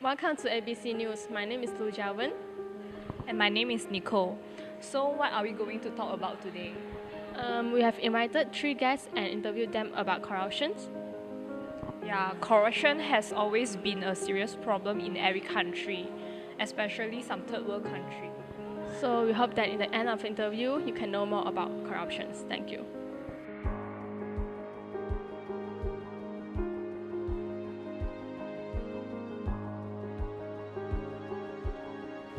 Welcome to ABC News. My name is Lu Jiawen. And my name is Nicole. So, what are we going to talk about today? We have invited 3 guests and interviewed them about corruption. Yeah, corruption has always been a serious problem in every country, especially some third world countries. So we hope that in the end of the interview, you can know more about corruption. Thank you.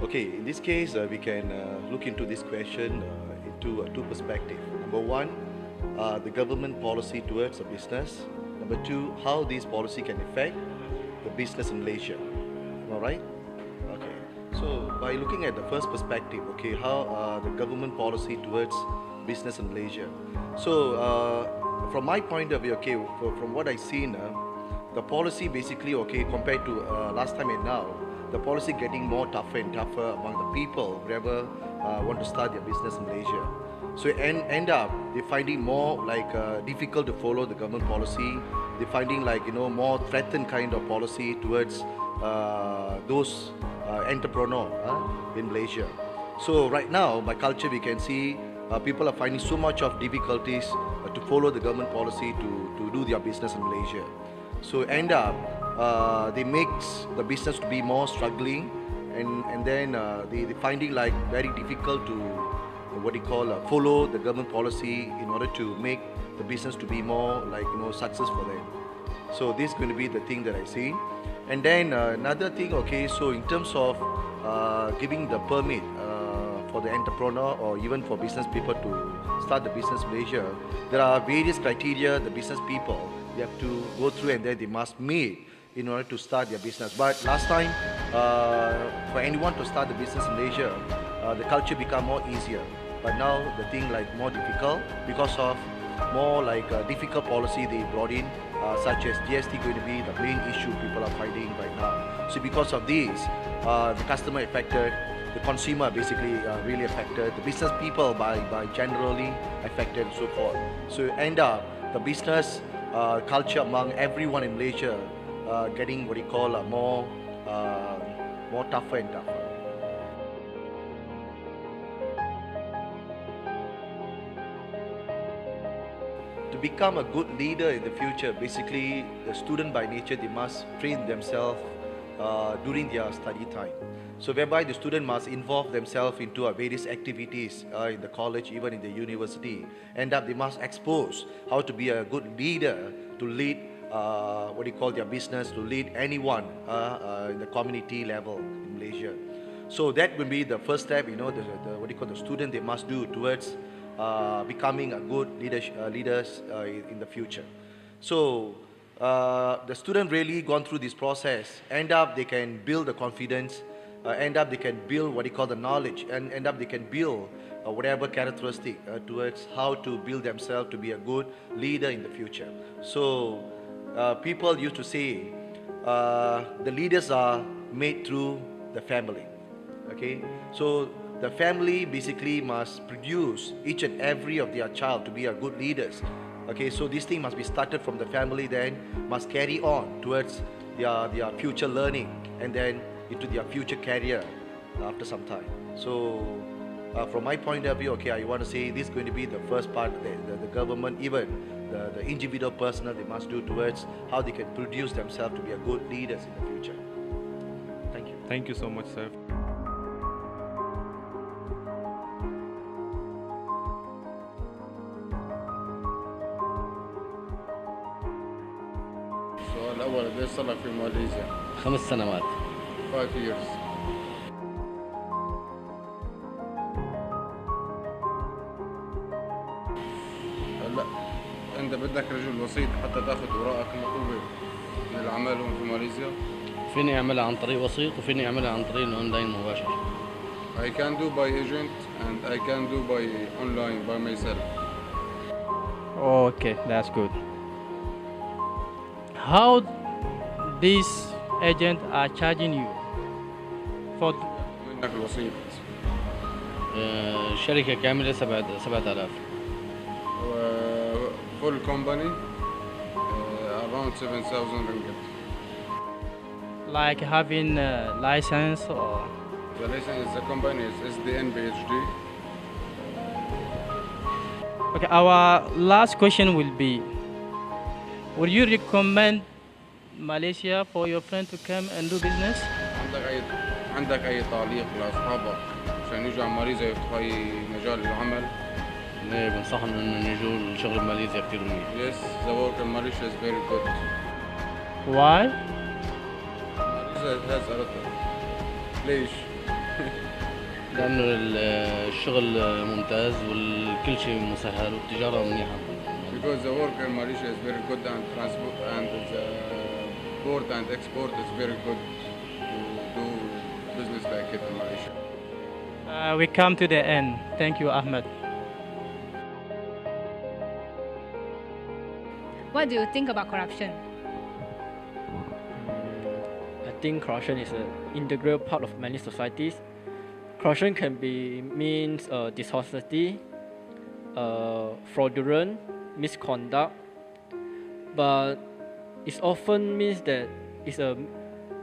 Okay, in this case, we can look into this question into two perspectives. Number one, the government policy towards a business. Number two, how this policy can affect the business in Malaysia. Am I right? Okay. So by looking at the first perspective, okay, how the government policy towards business in Malaysia. So from my point of view, okay, from what I've seen, the policy basically, okay, compared to last time and now, the policy getting more tougher and tougher among the people whoever want to start their business in Malaysia. So end up they're finding more like difficult to follow the government policy. They're finding like more threatened kind of policy towards those entrepreneurs in Malaysia. So right now, by culture, we can see people are finding so much of difficulties to follow the government policy to do their business in Malaysia. So end up they makes the business to be more struggling, and then they finding like very difficult to follow the government policy in order to make the business to be more like success for them. So this is going to be the thing that I see. And then another thing, okay, so in terms of giving the permit for the entrepreneur or even for business people to start the business in Malaysia, there are various criteria the business people they have to go through and then they must meet in order to start their business. But last time, for anyone to start the business in Malaysia, the culture become more easier. But now the thing like more difficult because of more like difficult policy they brought in, such as GST going to be the main issue people are fighting right now. So because of this, the customer affected, the consumer basically really affected, the business people by generally affected and so forth. So end up the business culture among everyone in Malaysia getting more tougher and tougher. To become a good leader in the future, basically the student by nature they must train themselves during their study time. So whereby the student must involve themselves into various activities in the college, even in the university. End up they must expose how to be a good leader to lead their business, to lead anyone in the community level in Malaysia. So that will be the first step, the student they must do towards becoming a good leaders in the future. So the student really gone through this process, end up they can build the confidence, end up they can build the knowledge, and end up they can build whatever characteristic towards how to build themselves to be a good leader in the future. So people used to say the leaders are made through the family. Okay, so the family basically must produce each and every of their child to be a good leaders. Okay, so this thing must be started from the family, then must carry on towards their future learning and then into their future career after some time. So from my point of view, okay, I want to say this is going to be the first part, the government, even the individual personnel they must do towards how they can produce themselves to be a good leaders in the future. Thank you. Thank you so much, sir. السؤال الأول قد إيش صار لك في ماليزيا؟ 5 سنوات. 5 years. هلا أنت بدك رجل وسيط حتى تاخذ أوراقك المطلوبة للعمل هون في ماليزيا؟ فيني اعملها عن طريق وسيط وفيني اعملها عن طريق الاونلاين مباشر. I can do by agent and I can do by online by myself. Okay, that's good. How these agents are charging you for منك الوسيط. الشركة كاملة 7000. Full company around 7,000 ringgit. like having a license or? The license is the company is SDN PhD. Okay, our last question will be, would you recommend Malaysia for your friend to come and do business? عندك أي تعليق لأصحابك عشان يجوا على ماليزيا يفتحوا أي مجال للعمل؟ ليه بنصحهم انهم يجوا لشغل ماليزيا كثير منيح. Yes, the work in Malaysia is very good. Why? Malaysia has a lot of. ليش؟ لانه الشغل ممتاز والكل شيء مسهل والتجاره منيحه. Because the work in Malaysia is very good and transport and the import and export is very good to do business like it in Malaysia. We come to the end. Thank you, Ahmed. What do you think about corruption? I think corruption is an integral part of many societies. Corruption can be means dishonesty, fraudulent, misconduct, but it often means that it's a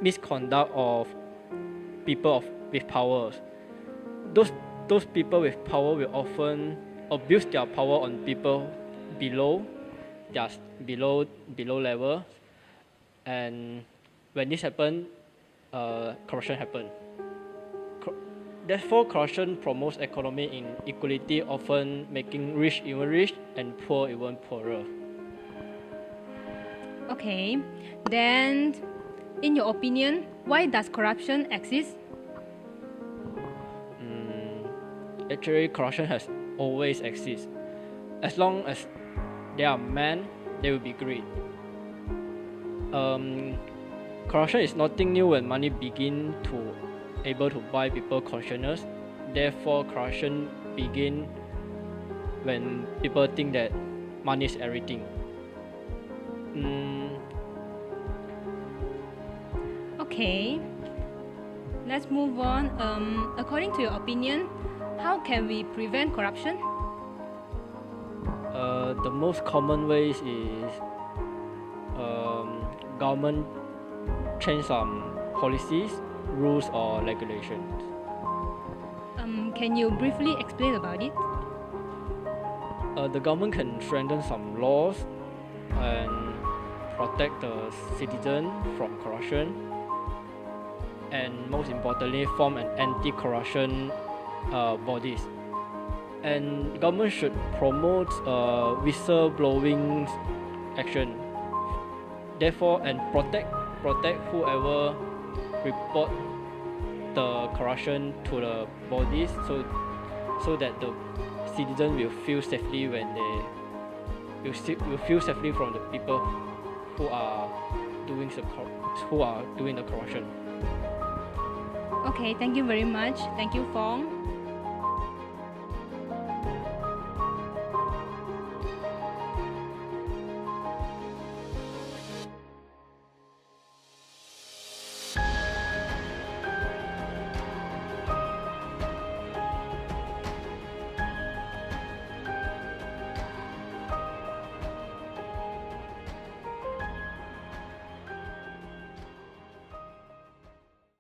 misconduct of people with powers. Those people with power will often abuse their power on people below level, and when this happens, corruption happens. Therefore, corruption promotes economic inequality, often making rich even rich and poor even poorer. Okay, then in your opinion, why does corruption exist? Actually, corruption has always existed. As long as there are men, there will be greed. Corruption is nothing new when money begin to able to buy people consciousness. Therefore, corruption begin when people think that money is everything. Okay, let's move on. According to your opinion, how can we prevent corruption? The most common ways is government change some policies, rules or regulations. Can you briefly explain about it? The government can strengthen some laws and protect the citizen from corruption, and most importantly form an anti-corruption bodies. And government should promote whistleblowing action. Therefore, and protect whoever report the corruption to the bodies, so that the citizen will feel safely when they will feel safely from the people who are doing the corruption. Okay, thank you very much. Thank you, Fong.